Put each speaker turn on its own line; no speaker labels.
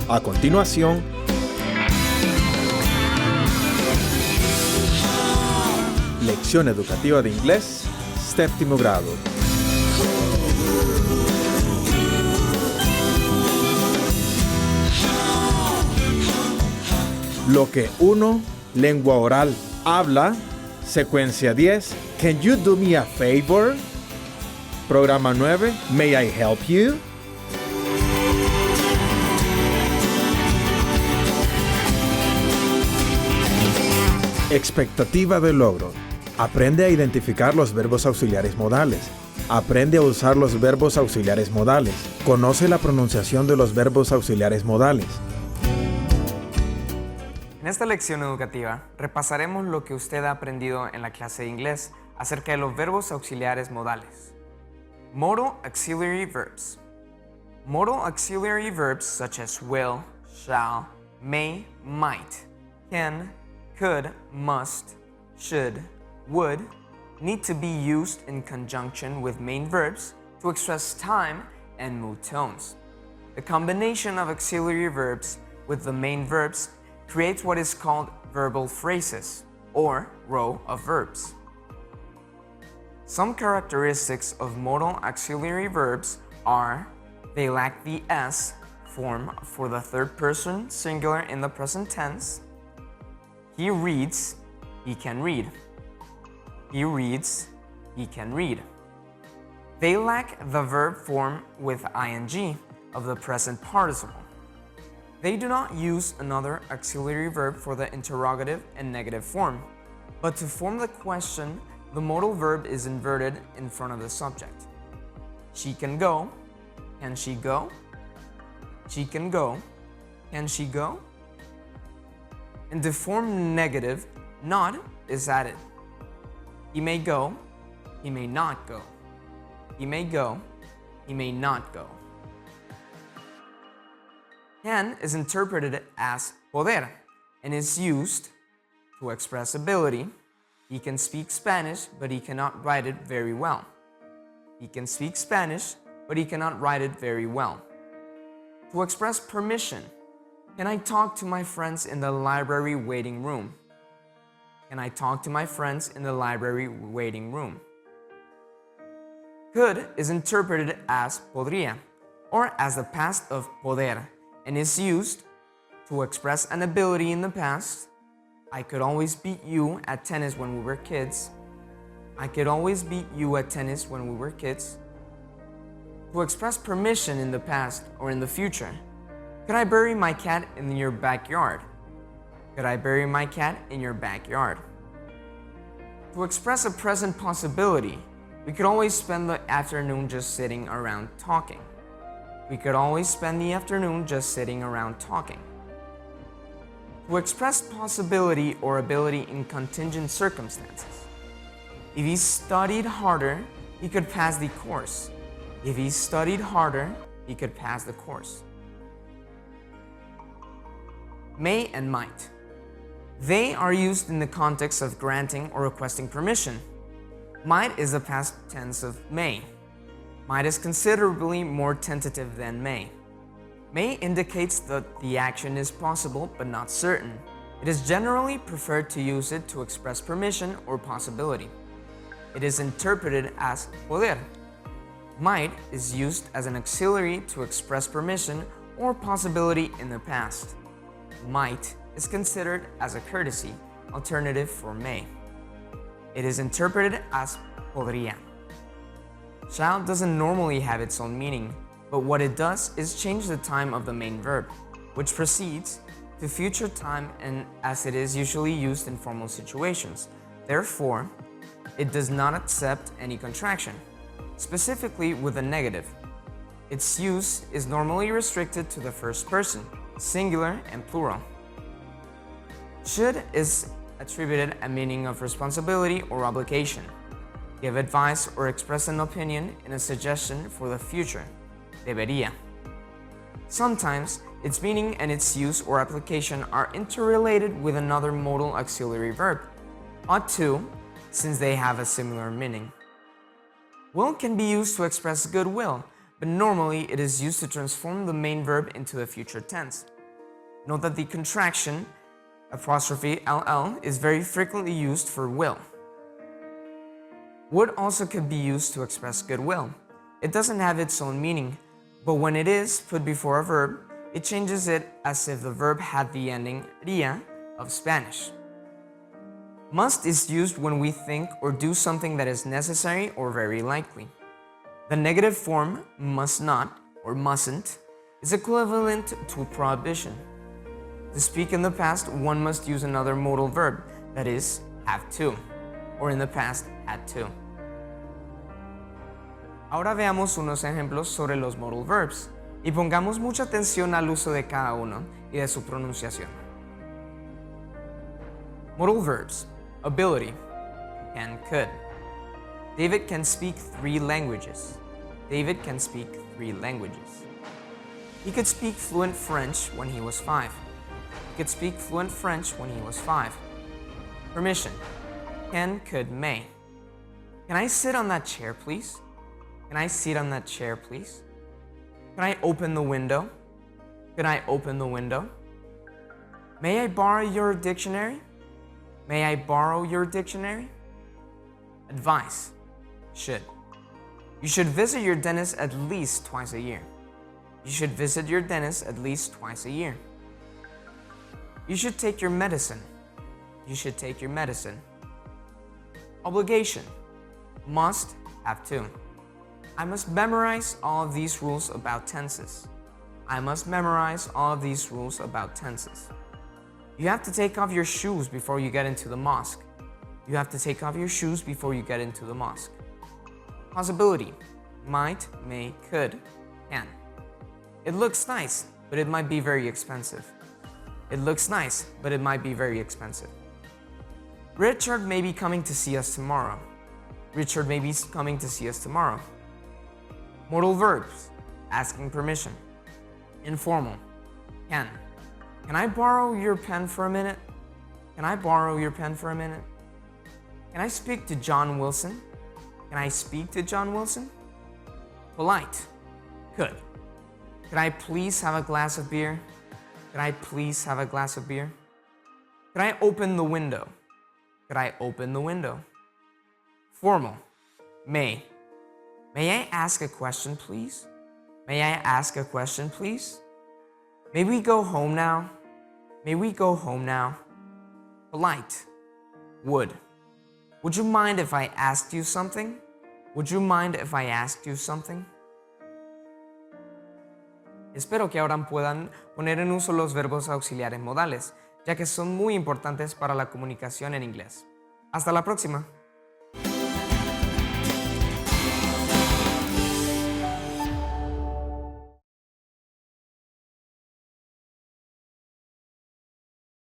A continuación, Lección Educativa de Inglés, séptimo grado. Bloque I, lengua oral, habla. Secuencia 10, Can you do me a favor? Programa 9, May I help you? Expectativa de logro. Aprende a identificar los verbos auxiliares modales. Aprende a usar los verbos auxiliares modales. Conoce la pronunciación de los verbos auxiliares modales.
En esta lección educativa repasaremos lo que usted ha aprendido en la clase de inglés acerca de los verbos auxiliares modales. Modal auxiliary verbs. Modal auxiliary verbs such as will, shall, may, might, can, could, must, should, would, need to be used in conjunction with main verbs to express time and mood tones. The combination of auxiliary verbs with the main verbs creates what is called verbal phrases, or row of verbs. Some characteristics of modal auxiliary verbs are they lack the S form for the third person singular in the present tense. He reads, he can read. He reads, he can read. They lack the verb form with ing of the present participle. They do not use another auxiliary verb for the interrogative and negative form, but to form the question, the modal verb is inverted in front of the subject. She can go. Can she go? She can go. Can she go? And to form negative, not is added. He may go. He may not go. He may go. He may not go. Can is interpreted as poder and is used to express ability. He can speak Spanish, but he cannot write it very well. He can speak Spanish, but he cannot write it very well. To express permission, can I talk to my friends in the library waiting room? Can I talk to my friends in the library waiting room? Could is interpreted as podría, or as the past of poder, and is used to express an ability in the past. I could always beat you at tennis when we were kids. I could always beat you at tennis when we were kids. To express permission in the past or in the future. Could I bury my cat in your backyard? Could I bury my cat in your backyard? To express a present possibility, we could always spend the afternoon just sitting around talking. We could always spend the afternoon just sitting around talking. To express possibility or ability in contingent circumstances. If he studied harder, he could pass the course. If he studied harder, he could pass the course. May and might. They are used in the context of granting or requesting permission. Might is the past tense of may. Might is considerably more tentative than may. May indicates that the action is possible but not certain. It is generally preferred to use it to express permission or possibility. It is interpreted as poder. Might is used as an auxiliary to express permission or possibility in the past. Might is considered as a courtesy alternative for may. It is interpreted as podría. Shall doesn't normally have its own meaning, but what it does is change the time of the main verb, which proceeds to future time, and as it is usually used in formal situations. Therefore, it does not accept any contraction, specifically with a negative. Its use is normally restricted to the first person, singular and plural. Should is attributed a meaning of responsibility or obligation. Give advice or express an opinion in a suggestion for the future. Debería. Sometimes, its meaning and its use or application are interrelated with another modal auxiliary verb. Ought to, since they have a similar meaning. Will can be used to express goodwill, but normally it is used to transform the main verb into the future tense. Note that the contraction apostrophe LL is very frequently used for will. Would also could be used to express goodwill. It doesn't have its own meaning, but when it is put before a verb, it changes it as if the verb had the ending ría of Spanish. Must is used when we think or do something that is necessary or very likely. The negative form must not or mustn't is equivalent to a prohibition. To speak in the past, one must use another modal verb, that is, have to, or in the past, had to. Ahora veamos unos ejemplos sobre los modal verbs y pongamos mucha atención al uso de cada uno y de su pronunciación. Modal verbs. Ability. Can, could. David can speak 3 languages. David can speak 3 languages. He could speak fluent French when he was 5. He could speak fluent French when he was 5. Permission. Can, could, may. Can I sit on that chair, please? Can I sit on that chair, please? Can I open the window? Can I open the window? May I borrow your dictionary? May I borrow your dictionary? Advice. Should. You should visit your dentist at least twice a year. You should visit your dentist at least twice a year. You should take your medicine. You should take your medicine. Obligation. Must, have to. I must memorize all of these rules about tenses. I must memorize all of these rules about tenses. You have to take off your shoes before you get into the mosque. You have to take off your shoes before you get into the mosque. Possibility. Might, may, could, can. It looks nice, but it might be very expensive. It looks nice, but it might be very expensive. Richard may be coming to see us tomorrow. Richard may be coming to see us tomorrow. Modal verbs. Asking permission. Informal. Can. Can I borrow your pen for a minute? Can I borrow your pen for a minute? Can I speak to John Wilson? Can I speak to John Wilson? Polite. Could. Could I please have a glass of beer? Could I please have a glass of beer? Could I open the window? Could I open the window? Formal. May. May I ask a question, please? May I ask a question, please? May we go home now? May we go home now? Polite. Would. Would you mind if I asked you something? Would you mind if I asked you something? Espero que ahora puedan poner en uso los verbos auxiliares modales, ya que son muy importantes para la comunicación en inglés. Hasta la próxima.